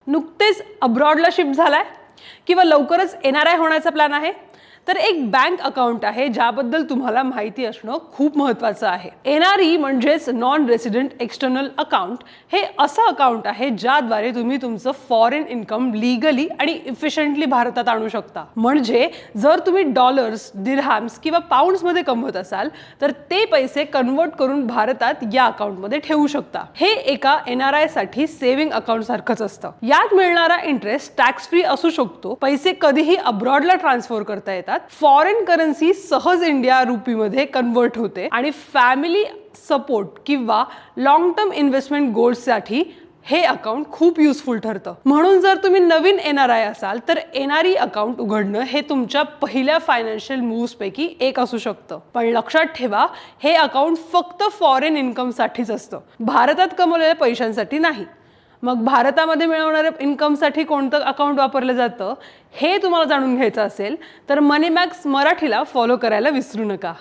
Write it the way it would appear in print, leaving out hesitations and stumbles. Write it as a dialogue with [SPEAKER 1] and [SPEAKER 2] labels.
[SPEAKER 1] नुकतेच अब्रॉडला शिफ्ट झालाय किंवा लवकरच NRI होण्याचा प्लॅन आहे, तर एक बँक अकाउंट आहे ज्याबद्दल तुम्हाला माहिती असणं खूप महत्त्वाचं आहे. NRE म्हणजेच नॉन रेसिडेंट एक्सटर्नल अकाउंट हे असं अकाउंट आहे ज्याद्वारे तुम्ही तुमचं फॉरेन इन्कम लीगली आणि इफिशियंटली भारतात आणू शकता. म्हणजे जर तुम्ही डॉलर्स, दिरहॅम्स किंवा पाउंड्समध्ये कमवत असाल तर ते पैसे कन्वर्ट करून भारतात या अकाउंटमध्ये ठेवू शकता. हे एका NRI साठी सेव्हिंग अकाउंट सारखंच असतं. यात मिळणारा इंटरेस्ट टॅक्स फ्री असू शकतो. पैसे कधीही अब्रॉडला ट्रान्सफर करता येतात. फॉरेन करन्सी सहज इंडिया रुपीमध्ये कन्वर्ट होते आणि फॅमिली सपोर्ट किंवा लॉंग टर्म इन्व्हेस्टमेंट गोल्ससाठी हे अकाउंट खूप युजफुल ठरतं. म्हणून जर तुम्ही नवीन NRI असाल तर NRE अकाउंट उघडणं हे तुमच्या पहिल्या फायनान्शियल मूव्स पैकी एक असू शकतं. पण लक्षात ठेवा, हे अकाउंट फक्त फॉरेन इन्कम साठीच असतं, भारतात कमवलेल्या पैशांसाठी नाही. मग भारतामध्ये मिळवणाऱ्या इन्कमसाठी कोणतं अकाउंट वापरलं जातं हे तुम्हाला जाणून घ्यायचं असेल तर मनी मॅक्स मराठीला फॉलो करायला विसरू नका.